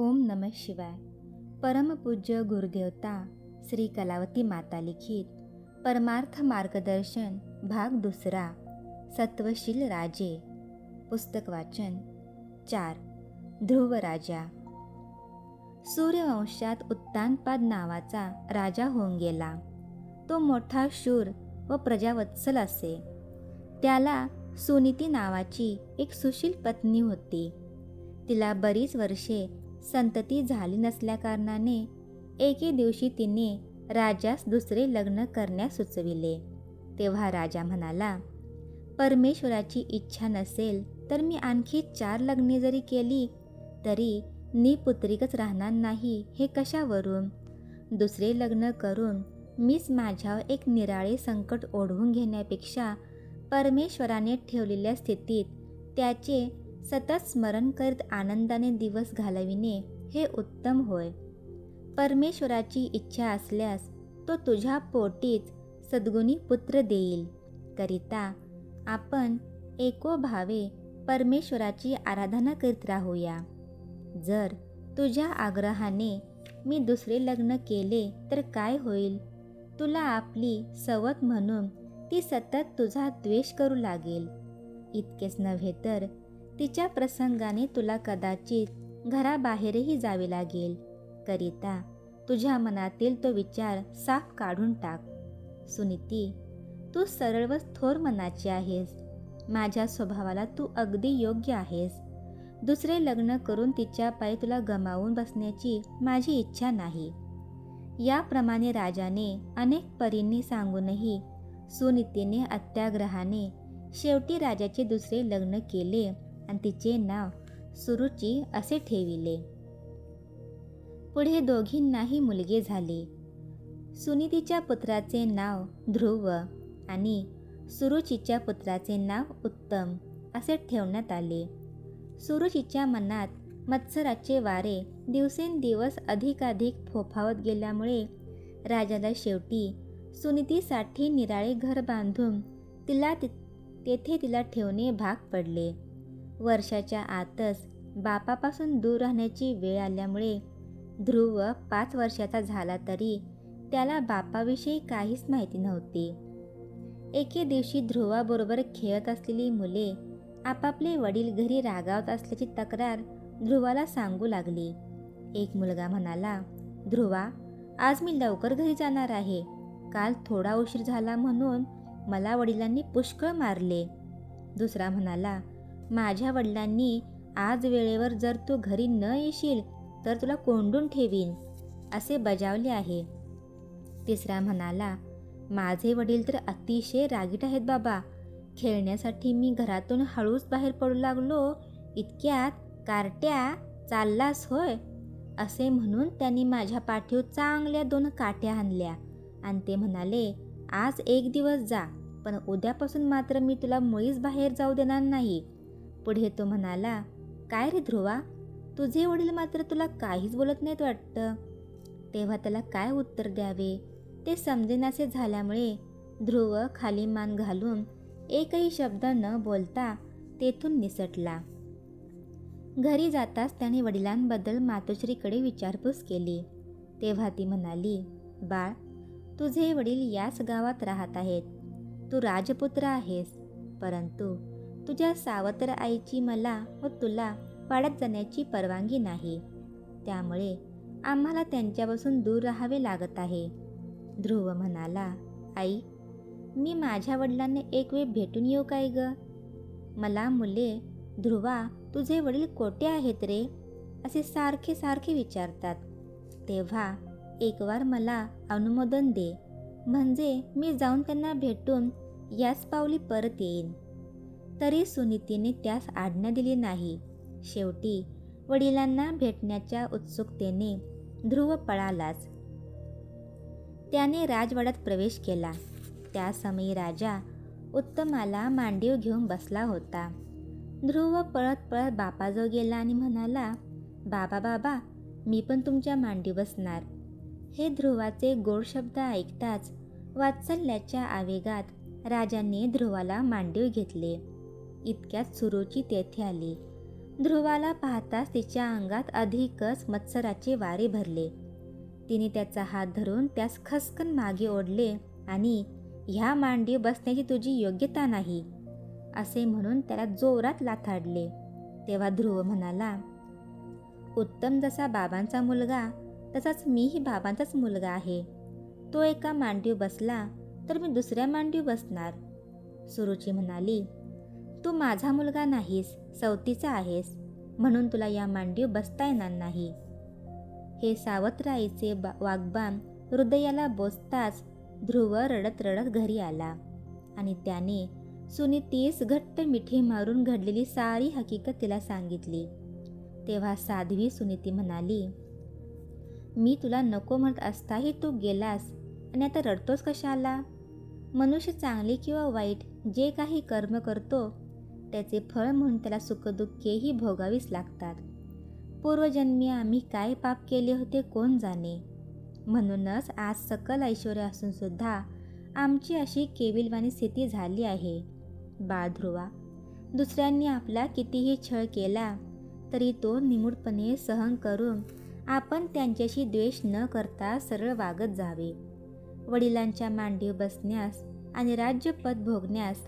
ओम नमः शिवाय. परमपूज्य गुरुदेवता श्री कलावती माता लिखित परमार्थ मार्गदर्शन भाग दुसरा. सत्वशील राजे. पुस्तक वाचन 4. ध्रुव राजा. सूर्यवंशात उत्तानपाद नावाचा राजा होऊन गेला. तो मोठा शूर व प्रजावत्सल असे. त्याला सुनीती नावाची एक सुशील पत्नी होती. तिला बरीच वर्षे संतती झाली नसल्याकारणाने एके दिवशी तिने राजास दुसरे लग्न करण्यास सुचविले. तेव्हा राजा म्हणाला, परमेश्वराची इच्छा नसेल तर मी आणखी 4 लग्ने जरी केली तरी निपुत्रिकच राहणार नाही हे कशावरून? दुसरे लग्न करून मीच माझ्यावर एक निराळे संकट ओढवून घेण्यापेक्षा परमेश्वराने ठेवलेल्या स्थितीत त्याचे सतत स्मरण करीत आनंदाने दिवस घालविणे हे उत्तम होय. परमेश्वराची इच्छा असल्यास तो तुझ्या पोटीच सद्गुणी पुत्र देईल. करिता आपण एकोभावे परमेश्वराची आराधना करीत राहूया. जर तुझ्या आग्रहाने मी दुसरे लग्न केले तर काय होईल? तुला आपली सवत म्हणून ती सतत तुझा द्वेष करू लागेल. इतकेच नव्हे तर तिच्या प्रसंगाने तुला कदाचित घराबाहेरही जावे लागेल. करिता तुझ्या मनातील तो विचार साफ काढून टाक. सुनीती, तू सरळ व थोर मनाची आहेस. माझ्या स्वभावाला तू अगदी योग्य आहेस. दुसरे लग्न करून तिच्या पायी तुला गमावून बसण्याची माझी इच्छा नाही. याप्रमाणे राजाने अनेक परींनी सांगूनही सुनीतीने अत्याग्रहाने शेवटी राजाचे दुसरे लग्न केले आणि तिचे नाव सुरुची असे ठेविले. पुढे दोघींनाही मुलगे झाले. सुनीतीच्या पुत्राचे नाव ध्रुव आणि सुरुचीच्या पुत्राचे नाव उत्तम असे ठेवण्यात आले. सुरुचीच्या मनात मत्सराचे वारे दिवसेंदिवस अधिकाधिक फोफावत गेल्यामुळे राजाला शेवटी सुनीतीसाठी निराळे घर बांधून तेथे तिला ठेवणे भाग पडले. वर्षाच्या आतच बापापासून दूर राहण्याची वेळ आल्यामुळे ध्रुव 5 वर्षाचा झाला तरी त्याला बापाविषयी काहीच माहिती नव्हती. एके दिवशी ध्रुवाबरोबर खेळत असलेली मुले आपापले वडील घरी रागावत असल्याची तक्रार ध्रुवाला सांगू लागली. एक मुलगा म्हणाला, ध्रुवा, आज मी लवकर घरी जाणार आहे. काल थोडा उशीर झाला म्हणून मला वडिलांनी पुष्कळ मारले. दुसरा म्हणाला, माझ्या वडिलांनी आज वेळेवर जर तू घरी न येशील तर तुला कोंडून ठेवीन असे बजावले आहे. तिसरा म्हणाला, माझे वडील तर अतिशय रागीट आहेत बाबा. खेळण्यासाठी मी घरातून हळूच बाहेर पडू लागलो, इतक्यात कार्ट्या, चाललास होय असे म्हणून त्यांनी माझ्या पाठीवर चांगल्या 2 काठ्या हाणल्या आणि ते म्हणाले, आज एक दिवस जा, पण उद्यापासून मात्र मी तुला मुळीच बाहेर जाऊ देणार नाही. पुढे तो म्हणाला, काय रे ध्रुवा, तुझे वडील मात्र तुला काहीच बोलत नाहीत वाटतं. तेव्हा त्याला काय उत्तर द्यावे ते समजेनासे झाल्यामुळे ध्रुव खाली मान घालून एकही शब्द न बोलता तेथून निसटला. घरी जाताच त्याने वडिलांबद्दल मातोश्रीकडे विचारपूस केली. तेव्हा ती म्हणाली, बाळ, तुझे वडील याच गावात राहत आहेत. तू राजपुत्र आहेस, परंतु तुझ्या सावत्र आईची मला व तुला वाड्यात जाण्याची परवानगी नाही. त्यामुळे आम्हाला त्यांच्यापासून दूर राहावे लागत आहे. ध्रुव म्हणाला, आई, मी माझ्या वडिलांना एक वेळ भेटून येऊ काय ग? मला मुले, ध्रुवा, तुझे वडील कोठे आहेत रे असे सारखे सारखे विचारतात. तेव्हा एक वार मला अनुमोदन दे, म्हणजे मी जाऊन त्यांना भेटून याच पावली परत येईन. तरी सुनीतीने त्यास आज्ञा दिली नाही. शेवटी वडिलांना भेटण्याच्या उत्सुकतेने ध्रुव पळालाच. त्याने राजवाड्यात प्रवेश केला. त्या समयी राजा उत्तमाला मांडीव घेऊन बसला होता. ध्रुव पळत पळत बापाजवळ गेला आणि म्हणाला, बाबा बाबा, मी पण तुमच्या मांडी बसणार. हे ध्रुवाचे गोड शब्द ऐकताच वात्सल्याच्या आवेगात राजाने ध्रुवाला मांडीव घेतले. इतक्यात सुरुची तेथे आली. ध्रुवाला पाहताच तिच्या अंगात अधिकच मत्सराचे वारे भरले. तिने त्याचा हात धरून त्यास खसकन मागे ओढले आणि ह्या मांडीव बसण्याची तुझी योग्यता नाही असे म्हणून त्याला जोरात लाथाडले. तेव्हा ध्रुव म्हणाला, उत्तम जसा बाबांचा मुलगा तसाच मीही बाबांचाच मुलगा आहे. तो एका मांडीव बसला तर मी दुसऱ्या मांडीव बसणार. सुरुची म्हणाली, तू माझा मुलगा नाहीस, सवतीचा आहेस, म्हणून तुला या मांडीव बसता येणार नाही. हे सावत्र वाग्बाण हृदयाला बोचताच ध्रुव रडत रडत घरी आला आणि त्याने सुनीतीस घट्ट मिठी मारून घडलेली सारी हकीकत तिला सांगितली. तेव्हा साध्वी सुनीती म्हणाली, मी तुला नको म्हणत असताही तू गेलास आणि आता रडतोस कशाला? मनुष्य चांगले किंवा वाईट जे काही कर्म करतो त्याचे फळ म्हणून त्याला सुखदुःखेही भोगावीच लागतात. पूर्वजन्मी आम्ही काय पाप केले होते कोण जाणे. म्हणूनच आज सकल ऐश्वर्य असून सुद्धा आमची अशी केविलवाणी स्थिती झाली आहे. बाळ ध्रुवा, दुसऱ्यांनी आपला कितीही छळ केला तरी तो निमूळपणे सहन करून आपण त्यांच्याशी द्वेष न करता सरळ वागत जावे. वडिलांच्या मांडीव बसण्यास आणि राज्यपद भोगण्यास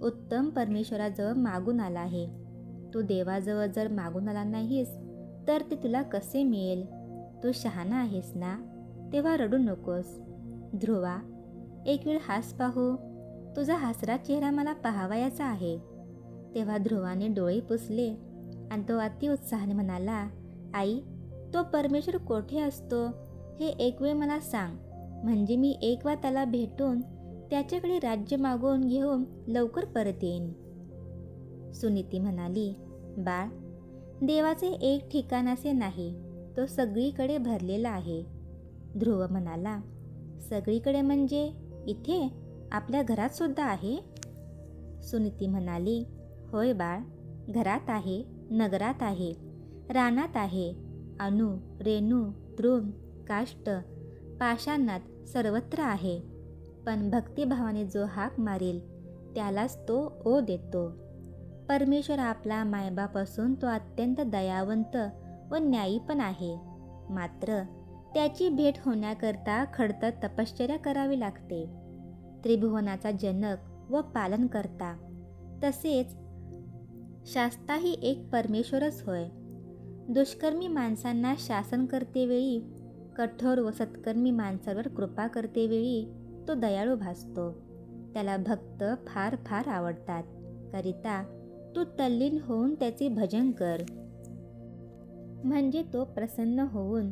उत्तम परमेश्वराजवळ मागून आला आहे. तू देवाजवळ जर मागून आला नाहीस तर ते तुला कसे मिळेल? तू शहाणा आहेस ना, तेव्हा रडू नकोस. ध्रुवा, एक वेळ हास पाहू. तुझा हसरा चेहरा मला पाहावयाचा आहे. तेव्हा ध्रुवाने डोळे पुसले आणि तो अतिउत्साहाने म्हणाला, आई, तो परमेश्वर कोठे असतो हे एक वेळ मला सांग, म्हणजे मी एक वेळ त्याला भेटून त्याच्याकडे राज्य मागून घेऊन लवकर परत येईन. सुनीती म्हणाली, बाळ, देवाचे एक ठिकाण असे नाही, तो सगळीकडे भरलेला आहे. ध्रुव म्हणाला, सगळीकडे म्हणजे इथे आपल्या घरात सुद्धा आहे? सुनीती म्हणाली, होय बाळ, घरात आहे, नगरात आहे, रानात आहे, अणु, रेणू, तृण, काष्ट, पाषाणात सर्वत्र आहे. पण भक्तिभावाने जो हाक मारेल त्यालाच तो ओ देतो. परमेश्वर आपला मायबाप असून तो अत्यंत दयावंत व न्यायी पण आहे. मात्र त्याची भेट होण्याकरता खडतर तपश्चर्या करावी लागते. त्रिभुवनाचा जनक व पालनकर्ता तसेच शास्ताही एक परमेश्वरच होय. दुष्कर्मी माणसांना शासन करतेवेळी, कठोर व सत्कर्मी माणसावर कृपा करतेवेळी तो दयाळू भासतो. त्याला भक्त फार फार आवडतात. करिता तू तल्लीन होऊन त्याचे भजन कर, म्हणजे तो प्रसन्न होऊन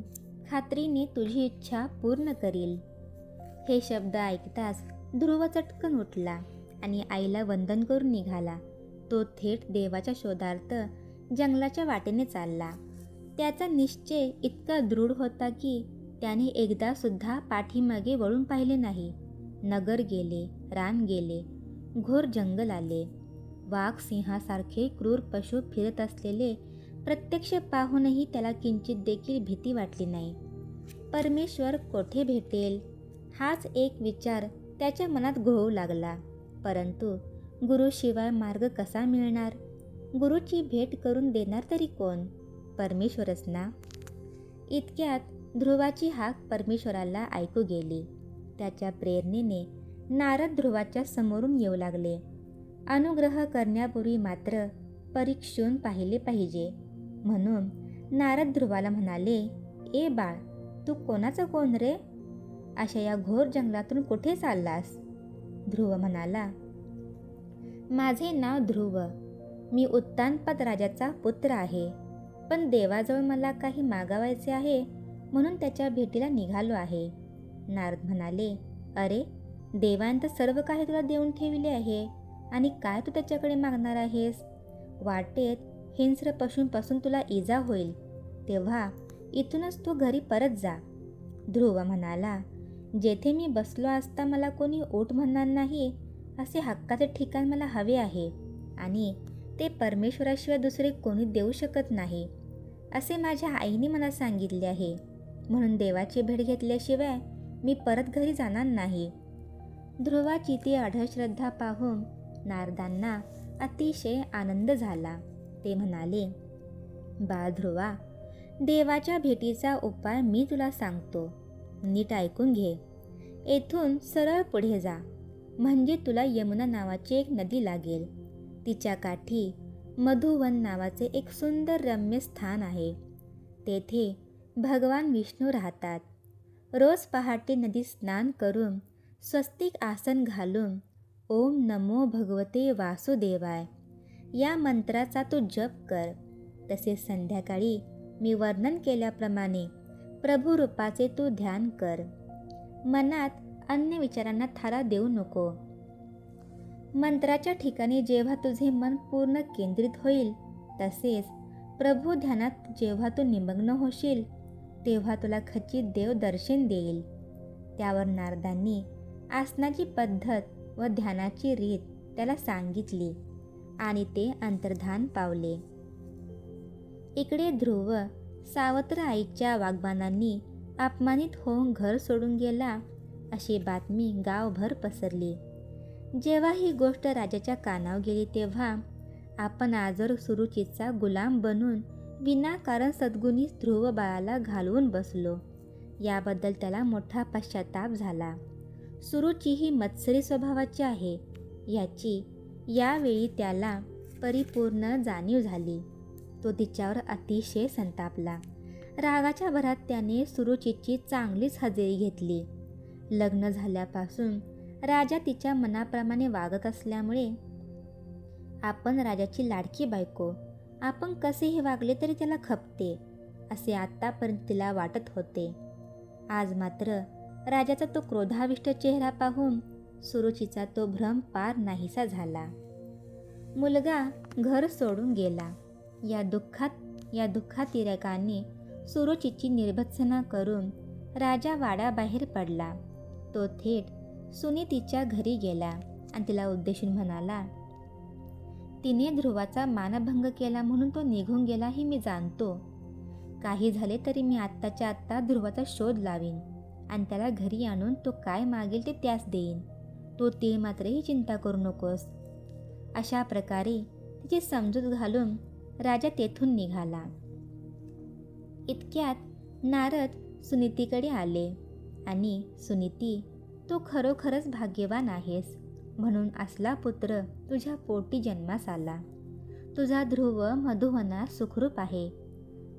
खात्रीने तुझी इच्छा पूर्ण करील. हे शब्द ऐकताच ध्रुव चटकन उठला आणि आईला वंदन करून निघाला. तो थेट देवाच्या शोधार्थ जंगलाच्या वाटेने चालला. त्याचा निश्चय इतका दृढ होता की त्याने एकदा सुद्धा पाठीमागे वळून पाहिले नाही. नगर गेले, रान गेले, घोर जंगल आले. वाघ सिंहासारखे क्रूर पशु फिरत असलेले प्रत्यक्ष पाहूनही त्याला किंचित देखील भीती वाटली नाही. परमेश्वर कोठे भेटेल हाच एक विचार त्याच्या मनात घोळू लागला. परंतु गुरुशिवाय मार्ग कसा मिळणार? गुरुची भेट करून देणार तरी कोण? परमेश्वरच ना. इतक्यात ध्रुवाची हाक परमेश्वराला ऐकू गेली. त्याच्या प्रेरणेने नारद ध्रुवाच्या समोरून येऊ लागले. अनुग्रह करण्यापूर्वी मात्र परीक्षून पाहिले पाहिजे, म्हणून नारद ध्रुवाला म्हणाले, ए बाळ, तू कोणाचा कोण रे? अशा या घोर जंगलातून कुठे चाललास? ध्रुव म्हणाला, माझे नाव ध्रुव, मी उत्तानपाद राजाचा पुत्र आहे, पण देवाजवळ मला काही मागावायचे आहे म्हणून त्याच्या भेटीला निघालो आहे. नारद म्हणाले, अरे, देवाने तर सर्व काही तुला देऊन ठेवले आहे आणि काय तू त्याच्याकडे मागणार आहेस? वाटेत हिंस्र पशूंपासून तुला इजा होईल, तेव्हा इथूनच तू घरी परत जा. ध्रुव म्हणाला, जेथे मी बसलो असता मला कोणी ओठ म्हणणार नाही असे हक्काचे ठिकाण मला हवे आहे आणि ते परमेश्वराशिवाय दुसरे कोणी देऊ शकत नाही असे माझ्या आईने मला सांगितले आहे. म्हणून देवाची भेट घेतल्याशिवाय मी परत घरी जाणार नाही. ध्रुवाची ती अढळ श्रद्धा पाहून नारदांना अतिशय आनंद झाला. ते म्हणाले, बाळ ध्रुवा, देवाच्या भेटीचा उपाय मी तुला सांगतो, नीट ऐकून घे. येथून सरळ पुढे जा, म्हणजे तुला यमुना नावाची एक नदी लागेल. तिच्या काठी मधुवन नावाचे एक सुंदर रम्य स्थान आहे. तेथे भगवान विष्णू राहतात. रोज पहाटे नदीत स्नान करून स्वस्तिक आसन घालून ओम नमो भगवते वासुदेवाय या मंत्राचा तू जप कर. तसेच संध्याकाळी मी वर्णन केल्याप्रमाणे प्रभू रूपाचे तू ध्यान कर. मनात अन्य विचारांना थारा देऊ नको. मंत्राच्या ठिकाणी जेव्हा तुझे मन पूर्ण केंद्रित होईल, तसेच प्रभू ध्यानात जेव्हा तू निमग्न होशील, तेव्हा तुला खचित देव दर्शन देईल. त्यावर नारदांनी आसनाची पद्धत व ध्यानाची रीत त्याला सांगितली आणि ते अंतर्धान पावले. इकडे ध्रुव सावत्र आईच्या वाग्बाणांनी अपमानित होऊन घर सोडून गेला अशी बातमी गावभर पसरली. जेव्हा ही गोष्ट राजाच्या कानावर गेली, तेव्हा आपण आजवर सुरुचीचा गुलाम बनून विनाकारण सद्गुणी ध्रुव बाळाला घालवून बसलो, याबद्दल त्याला मोठा पश्चाताप झाला. सुरुची ही मत्सरी स्वभावाची आहे याची यावेळी त्याला परिपूर्ण जाणीव झाली. तो तिच्यावर अतिशय संतापला. रागाच्या भरात त्याने सुरुचीची चांगलीच हजेरी घेतली. लग्न झाल्यापासून राजा तिच्या मनाप्रमाणे वागत असल्यामुळे आपण राजाची लाडकी बायको, आपण कसेही वागले तरी त्याला खपते असे आत्तापर्यंत तिला वाटत होते. आज मात्र राजाचा तो क्रोधाविष्ट चेहरा पाहून सुरुचीचा तो भ्रम पार नाहीसा झाला. मुलगा घर सोडून गेला या दुःखातिरेकाने सुरुचीची निर्भत्सना करून राजा वाड्याबाहेर पडला. तो थेट सुनीतीच्या घरी गेला आणि तिला उद्देशून म्हणाला, तिने ध्रुवाचा मानभंग केला म्हणून तो निघून गेला हे मी जाणतो. काही झाले तरी मी आत्ताच्या आत्ता ध्रुवाचा शोध लावीन आणि त्याला घरी आणून तो काय मागेल ते त्यास देईन. तो तीळ मात्रही चिंता करू नकोस. अशा प्रकारे तिची समजूत घालून राजा तेथून निघाला. इतक्यात नारद सुनीतीकडे आले आणि सुनीती, तू खरोखरच भाग्यवान आहेस, म्हणून असला पुत्र तुझ्या पोटी जन्मास आला. तुझा ध्रुव मधुवनात सुखरूप आहे.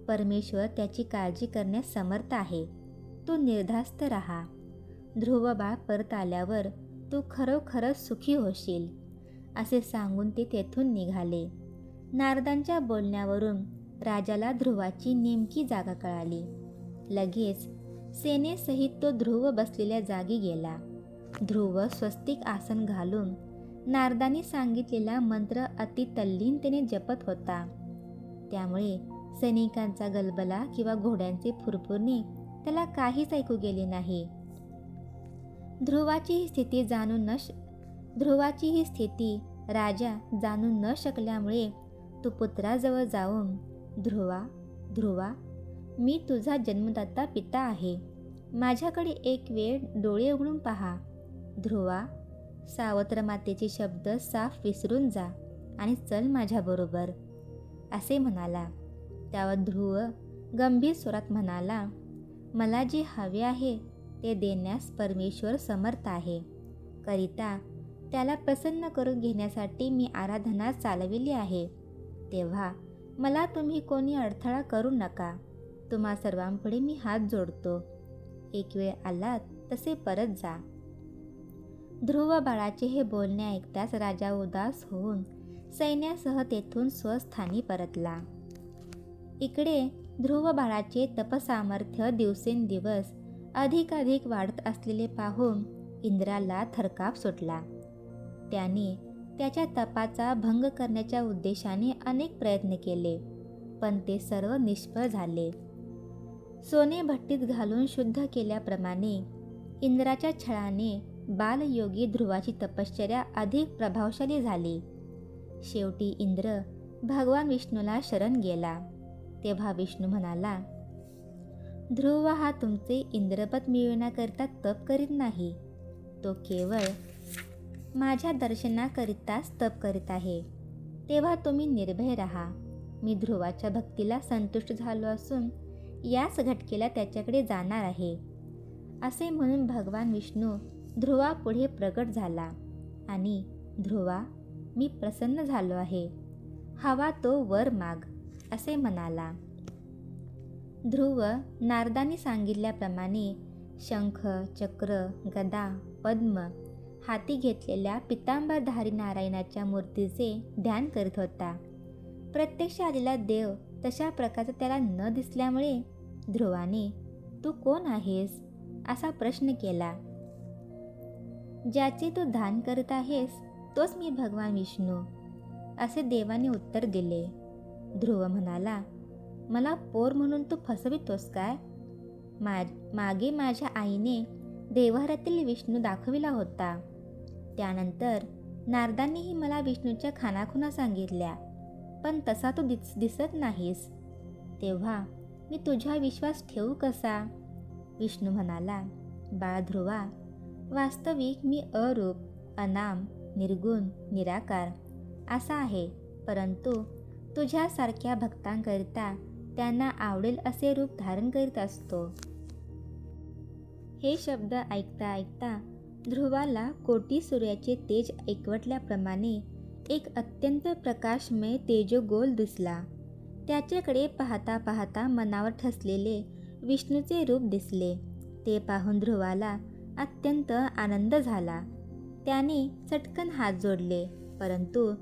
परमेश्वर त्याची काळजी करण्यास समर्थ आहे. तू निर्धास्त राहा. ध्रुव बाळ परत आल्यावर तू खरोखरच सुखी होशील असे सांगून ते तेथून निघाले. नारदांच्या बोलण्यावरून राजाला ध्रुवाची नेमकी जागा कळाली. लगेच सेनेसहित तो ध्रुव बसलेल्या जागी गेला. ध्रुव स्वस्तिक आसन घालून नारदांनी सांगितलेला मंत्र अति तल्लीनतेने जपत होता. त्यामुळे सैनिकांचा गलबला किंवा घोड्यांचे फुरफुरणे त्याला काहीच ऐकू गेले नाही. ध्रुवाची ही स्थिती राजा जाणून न शकल्यामुळे तो पुत्राजवळ जाऊन, ध्रुवा, मी तुझा जन्मदाता पिता आहे. माझ्याकडे एक वेळ डोळे उघडून पहा. ध्रुवा, सावत्र मातेचे शब्द साफ विसरून जा आणि चल माझ्याबरोबर असे म्हणाला. त्यावर ध्रुव गंभीर स्वरात म्हणाला, मला जे हवे आहे ते देण्यास परमेश्वर समर्थ आहे. करिता त्याला प्रसन्न करून घेण्यासाठी मी आराधना चालविली आहे. तेव्हा मला तुम्ही कोणी अडथळा करू नका. तुम्हा सर्वांपुढे मी हात जोडतो. एक वेळ आलात तसे परत जा. ध्रुव बाळाचे हे बोलणे ऐकताच राजा उदास होऊन सैन्यासह तेथून स्वस्थानी परतला. इकडे ध्रुव बाळाचे तपसामर्थ्य दिवसेंदिवस अधिकाधिक वाढत असलेले पाहून इंद्राला थरकाप सुटला. त्याने त्याच्या तपाचा भंग करण्याच्या उद्देशाने अनेक प्रयत्न केले, पण ते सर्व निष्फळ झाले. सोने भट्टीत घालून शुद्ध केल्याप्रमाणे इंद्राच्या छळाने बालयोगी ध्रुवाची तपश्चर्या अधिक प्रभावशाली झाली. शेवटी इंद्र भगवान विष्णूला शरण गेला. तेव्हा विष्णू म्हणाला, ध्रुव हा तुमचे इंद्रपद मिळवण्याकरिता तप करीत नाही. तो केवळ माझ्या दर्शनाकरिताच तप करीत आहे. तेव्हा तुम्ही निर्भय राहा. मी ध्रुवाच्या भक्तीला संतुष्ट झालो असून याच घटकेला त्याच्याकडे जाणार आहे. असे म्हणून भगवान विष्णू ध्रुवापुढे प्रकट झाला आणि ध्रुवा, मी प्रसन्न झालो आहे, हवा तो वर माग, असे म्हणाला. ध्रुव नारदांनी सांगितल्याप्रमाणे शंख, चक्र, गदा, पद्म हाती घेतलेल्या पितांबरधारी नारायणाच्या मूर्तीचे ध्यान करीत होता. प्रत्यक्ष आलेला देव तशा प्रकारचा त्याला न दिसल्यामुळे ध्रुवाने तू कोण आहेस असा प्रश्न केला. ज्याचे तू ध्यान करत आहेस तोच मी भगवान विष्णू, असे देवाने उत्तर दिले. ध्रुव म्हणाला, मला पोर म्हणून तू फसवितोस काय? मागे माझ्या आईने देवघरातील विष्णू दाखविला होता. त्यानंतर नारदांनीही मला विष्णूच्या खाणाखुणा सांगितल्या, पण तसा तू दिसत नाहीस. तेव्हा मी तुझ्या विश्वास ठेवू कसा? विष्णू म्हणाला, बाळ ध्रुवा, वास्तविक मी अरूप, अनाम, निर्गुण, निराकार असा आहे, परंतु तुझ्यासारख्या भक्तांकरिता त्यांना आवडेल असे रूप धारण करीत असतो. हे शब्द ऐकता ऐकता ध्रुवाला कोटी सूर्याचे तेज एकवटल्याप्रमाणे एक अत्यंत प्रकाशमय तेजोगोल दिसला. त्याच्याकडे पाहता पाहता मनावर ठसलेले विष्णूचे रूप दिसले. ते पाहून ध्रुवाला अत्यंत आनंद झाला. त्याने चटकन हात जोडले, परंतु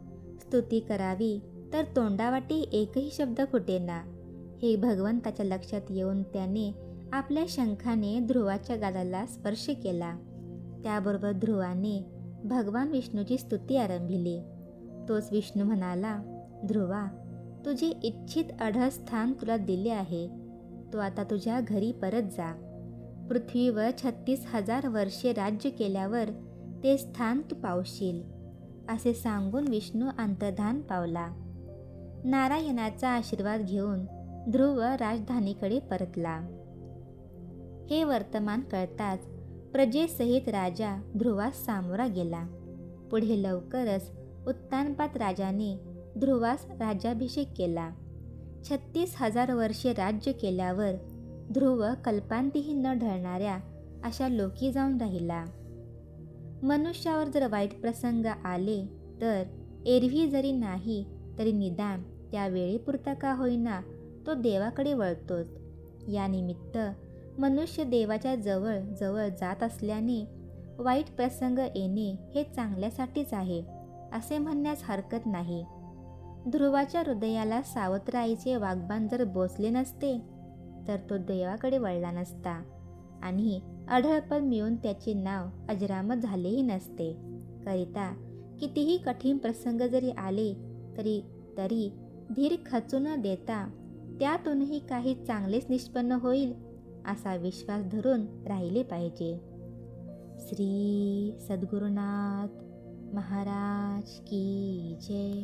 स्तुती करावी तर तोंडावाटी एकही शब्द फुटेना. हे भगवंताच्या लक्षात येऊन त्याने आपल्या शंखाने ध्रुवाच्या गालाला स्पर्श केला. त्याबरोबर ध्रुवाने भगवान विष्णूची स्तुती आरंभिली. तोच विष्णू म्हणाला, ध्रुवा, तुझे इच्छित अढळ स्थान तुला दिले आहे. तू आता तुझ्या घरी परत जा. पृथ्वीवर 36,000 वर्षे राज्य केल्यावर ते स्थान तू पावशील, असे सांगून विष्णू अंतर्धान पावला. नारायणाचा आशीर्वाद घेऊन ध्रुव राजधानीकडे परतला. हे वर्तमान कळताच प्रजेसहित राजा ध्रुवास सामोरा गेला. पुढे लवकरच उत्तानपात राजाने ध्रुवास राज्याभिषेक केला. 36,000 वर्षे राज्य केल्यावर ध्रुव कल्पांतीही न ढळणाऱ्या अशा लोकी जाऊन राहिला. मनुष्यावर जर वाईट प्रसंग आले तर एरवी जरी नाही तरी निदान त्या वेळेपुरता का होईना तो देवाकडे वळतोच. या निमित्त मनुष्य देवाच्या जवळ जवळ जात असल्याने वाईट प्रसंग येणे हे चांगल्यासाठीच आहे असे म्हणण्यास हरकत नाही. ध्रुवाच्या हृदयाला सावत्राईचे वाग्बाण जर बोचले नसते तर तो देवाकडे वळला नसता आणि अढळपद मिळून त्याचे नाव अजरामर झालेही नसते. करिता कितीही कठीण प्रसंग जरी आले तरी धीर खचू न देता त्यातूनही काही चांगलेच निष्पन्न होईल असा विश्वास धरून राहिले पाहिजे. श्री सद्गुरुनाथ महाराज की जय.